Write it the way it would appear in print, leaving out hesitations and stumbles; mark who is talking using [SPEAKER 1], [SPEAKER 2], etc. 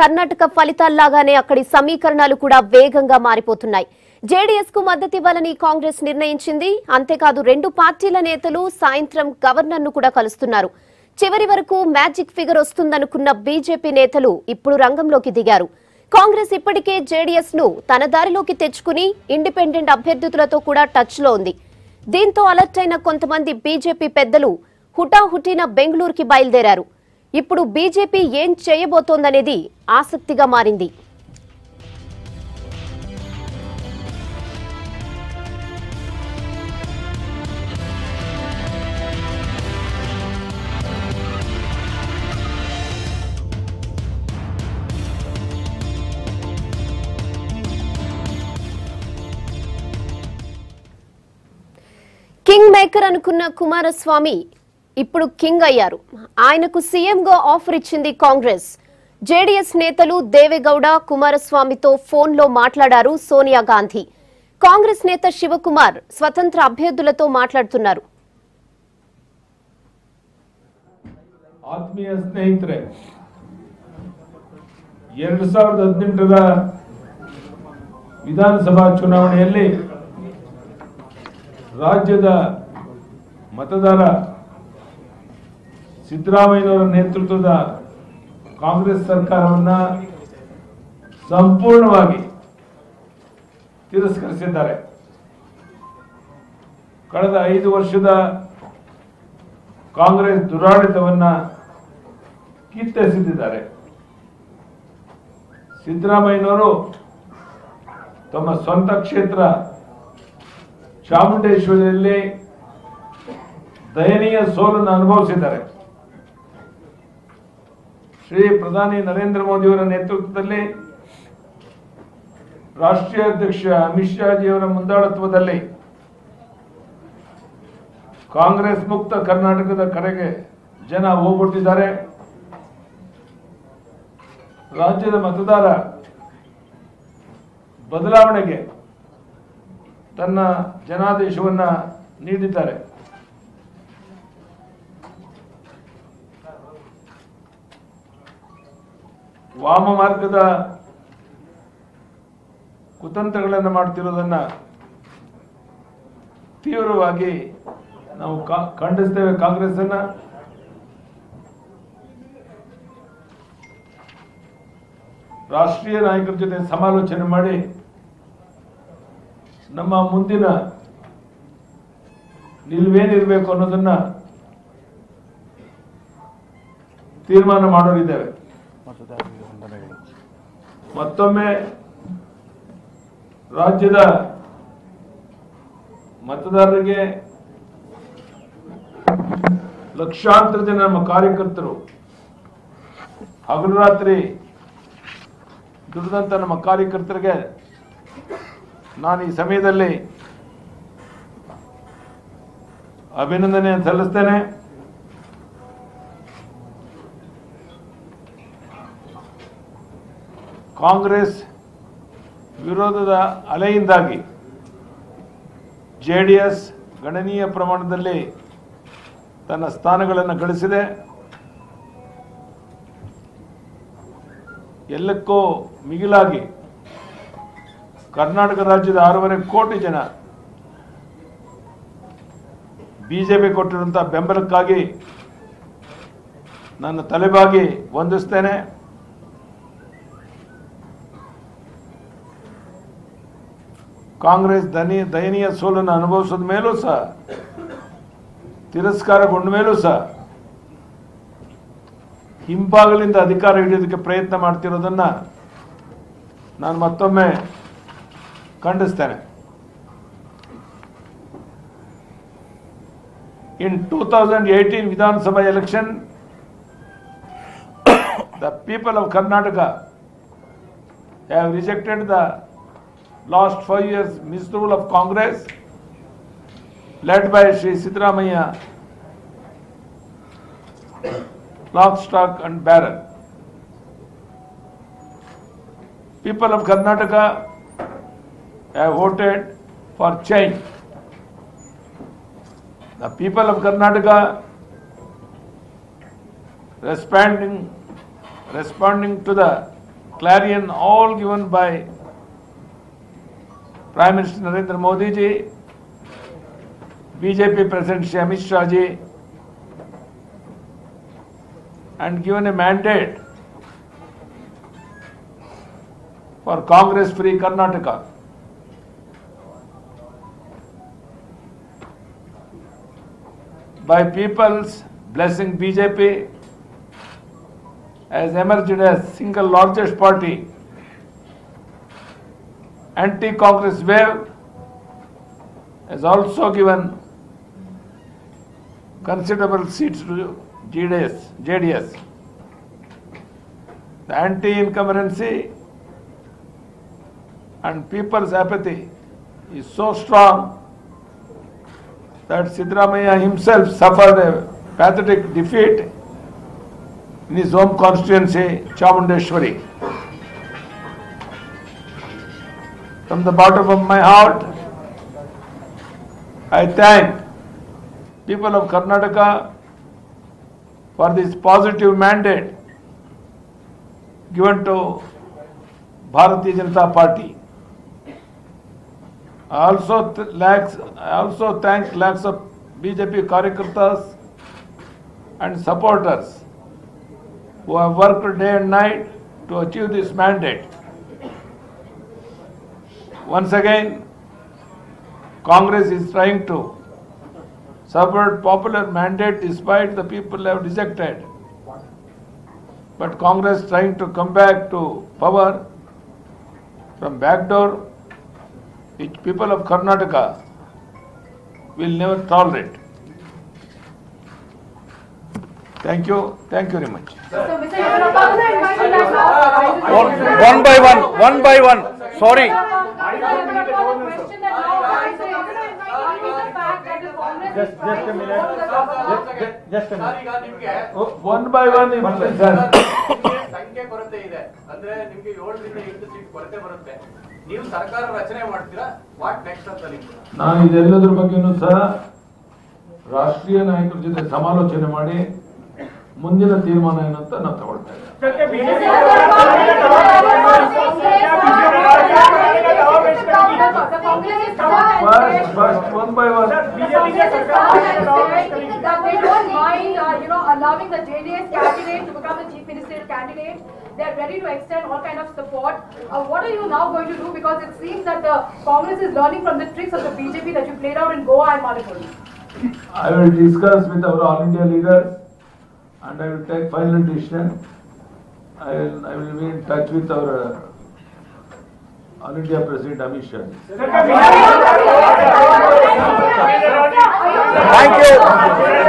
[SPEAKER 1] కర్ణాటక ఫలితాల్లాగానే అక్కడి సమీకరణాలు కూడా వేగంగా మారిపోతున్నాయి. జేడీఎస్ కు మద్దతు ఇవ్వాలని కాంగ్రెస్ నిర్ణయించింది. అంతేకాదు రెండు పార్టీల నేతలు సాయంత్రం గవర్నర్ ను కూడా కలుస్తున్నారు. చివరి వరకు మ్యాజిక్ ఫిగర్ వస్తుందనుకున్న బీజేపీ నేతలు ఇప్పుడు రంగంలోకి దిగారు. కాంగ్రెస్ ఇప్పటికే జేడీఎస్ ను తన దారిలోకి తెచ్చుకుని ఇండిపెండెంట్ అభ్యర్థులతో కూడా టచ్ లో ఉంది. దీంతో అలర్ట్ అయిన కొంతమంది బీజేపీ పెద్దలు హుటాహుటిన బెంగళూరుకి బయలుదేరారు. ఇప్పుడు బీజేపీ ఏం చేయబోతోందనేది ఆసక్తిగా మారింది. కింగ్ మేకర్ అనుకున్న కుమారస్వామి ఇప్పుడు కింగ్ అయ్యారు. ఆయనకు సీఎంగా ఆఫర్ ఇచ్చింది కాంగ్రెస్. జేడీఎస్ నేతలు దేవేగౌడ కుమారస్వామితో ఫోన్లో మాట్లాడారు సోనియా గాంధీ. కాంగ్రెస్ నేత శివకుమార్ స్వతంత్ర అభ్యర్థులతో మాట్లాడుతున్నారు.
[SPEAKER 2] ಆತ್ಮೀಯ ಸ್ನೇಹಿತರೆ, 2018ರ ವಿಧಾನಸಭಾ ಚುನಾವಣೆಯಲ್ಲಿ ರಾಜ್ಯದ ಮತದಾರ ಸಿದ್ದರಾಮಯ್ಯನವರ ನೇತೃತ್ವದ ಕಾಂಗ್ರೆಸ್ ಸರ್ಕಾರವನ್ನು ಸಂಪೂರ್ಣವಾಗಿ ತಿರಸ್ಕರಿಸಿದ್ದಾರೆ. ಕಳೆದ 5 ವರ್ಷದ ಕಾಂಗ್ರೆಸ್ ದುರಾಡಳಿತವನ್ನು ಕಿತ್ತೆಸೆದಿದ್ದಾರೆ. ಸಿದ್ದರಾಮಯ್ಯನವರು ತಮ್ಮ ಸ್ವಂತ ಕ್ಷೇತ್ರ ಚಾಮುಂಡೇಶ್ವರಿಯಲ್ಲಿ ದಯನೀಯ ಸೋಲನ್ನು ಅನುಭವಿಸಿದ್ದಾರೆ. ಶ್ರೀ ಪ್ರಧಾನಿ ನರೇಂದ್ರ ಮೋದಿಯವರ ನೇತೃತ್ವದಲ್ಲಿ ರಾಷ್ಟ್ರೀಯ ಅಧ್ಯಕ್ಷ ಅಮಿತ್ ಶಾ ಜಿಯವರ ಮುಂದಾಳತ್ವದಲ್ಲಿ ಕಾಂಗ್ರೆಸ್ ಮುಕ್ತ ಕರ್ನಾಟಕದ ಕಡೆಗೆ ಜನ ಹೋಗ್ಬಿಟ್ಟಿದ್ದಾರೆ. ರಾಜ್ಯದ ಮತದಾರ ಬದಲಾವಣೆಗೆ ತನ್ನ ಜನಾದೇಶವನ್ನು ನೀಡಿದ್ದಾರೆ. ವಾಮ ಮಾರ್ಗದ ಕುತಂತ್ರಗಳನ್ನು ಮಾಡುತ್ತಿರುವುದನ್ನ ತೀವ್ರವಾಗಿ ನಾವು ಖಂಡಿಸ್ತೇವೆ. ಕಾಂಗ್ರೆಸ್ ಅನ್ನ ರಾಷ್ಟ್ರೀಯ ನಾಯಕರ ಜೊತೆ ಸಮಾಲೋಚನೆ ಮಾಡಿ ನಮ್ಮ ಮುಂದಿನ ನಿಲುವೇನಿರಬೇಕು ಅನ್ನೋದನ್ನ ತೀರ್ಮಾನ ಮಾಡೋರಿದ್ದೇವೆ. ಮತ್ತೊಮ್ಮೆ ರಾಜ್ಯದ ಮತದಾರರಿಗೆ ಲಕ್ಷಾಂತರ ಜನ ನಮ್ಮ ಕಾರ್ಯಕರ್ತರು ಹಗಲು ರಾತ್ರಿ ದುಡಿದಂತ ನಮ್ಮ ಕಾರ್ಯಕರ್ತರಿಗೆ ನಾನು ಈ ಸಮಯದಲ್ಲಿ ಅಭಿನಂದನೆ ಸಲ್ಲಿಸ್ತೇನೆ. ಕಾಂಗ್ರೆಸ್ ವಿರೋಧದ ಅಲೆಯಿಂದಾಗಿ ಜೆಡಿಎಸ್ ಗಣನೀಯ ಪ್ರಮಾಣದಲ್ಲಿ ತನ್ನ ಸ್ಥಾನಗಳನ್ನು ಗಳಿಸಿದೆ. ಎಲ್ಲಕ್ಕೂ ಮಿಗಿಲಾಗಿ ಕರ್ನಾಟಕ ರಾಜ್ಯದ 6.5 ಕೋಟಿ ಜನ ಬಿಜೆಪಿ ಕೊಟ್ಟಿರುವಂತಹ ಬೆಂಬಲಕ್ಕಾಗಿ ನನ್ನ ತಲೆಬಾಗಿ ವಂದಿಸ್ತೇನೆ. ಕಾಂಗ್ರೆಸ್ ದಯನೀಯ ಸೋಲನ್ನು ಅನುಭವಿಸಿದ ಮೇಲೂ ಸಹ, ತಿರಸ್ಕಾರಗೊಂಡ ಮೇಲೂ ಸಹ ಹಿಂಬಾಗಲಿಂದ ಅಧಿಕಾರ ಹಿಡಿಯೋದಕ್ಕೆ ಪ್ರಯತ್ನ ಮಾಡ್ತಿರೋದನ್ನ ನಾನು ಮತ್ತೊಮ್ಮೆ ಖಂಡಿಸ್ತೇನೆ. In 2018 Vidhanasabha election, the people of Karnataka have rejected the last 5 years misrule of Congress led by Shri Siddaramaiah, lock, stock and barrel. People of Karnataka have voted for change. The people of Karnataka responding to the clarion, all given by Prime Minister Narendra Modi ji, BJP President Shri Amit Shah ji, and given a mandate for Congress-free Karnataka. By people's blessing, BJP has emerged as single largest party. Anti-Congress wave has also given considerable seats to JDS. The anti-incumbency and people's apathy is so strong that Siddaramaiah himself suffered a pathetic defeat in his home constituency, Chamundeshwari. From the bottom of my heart, I thank people of Karnataka for this positive mandate given to Bharatiya Janata Party. I also thank lakhs of BJP Karyakartas and supporters who have worked day and night to achieve this mandate. Once again, Congress is trying to subvert popular mandate despite the people have rejected. But Congress trying to come back to power from backdoor, which people of Karnataka will never tolerate. Thank you very much.
[SPEAKER 3] One by one. Sorry.
[SPEAKER 4] Just a minute. Just a minute.
[SPEAKER 2] One by one,
[SPEAKER 5] ಸಂಖ್ಯೆ ಕೊರತೆ ಇದೆ ಅಂದ್ರೆ ನಿಮಗೆ 7 ರಿಂದ 8 seat ಕೊರತೆ ಬರುತ್ತೆ. ನೀವು ಸರ್ಕಾರ ರಚನೆ ಮಾಡ್ತೀರಾ? ವಾಟ್ ನೆಕ್ಸ್ಟ್ ಅಂತ ನಿಮ್ಗೆ?
[SPEAKER 2] ನಾನು ಇದೆಲ್ಲದರ ಬಗ್ಗೆನೂ ಸಹ ರಾಷ್ಟ್ರೀಯ ನಾಯಕರ ಜೊತೆ ಸಮಾಲೋಚನೆ ಮಾಡಿ ಮುಂದಿನ ತೀರ್ಮಾನ ಏನಂತ ನಾವು ತಗೊಳ್ತಾ ಇದ್ದೇವೆ. First, one by one.
[SPEAKER 6] They don't mind, allowing the JDS candidate to become the chief ministerial candidate. They are ready to extend all kind of support. What are you now going to do? Because it seems that the Congress is learning from the tricks of the BJP that you played out in Goa and Manipur.
[SPEAKER 2] I will discuss with our All India leaders, and I will take final decision. I will be in touch with our All India President Amit Shah.
[SPEAKER 3] Thank you.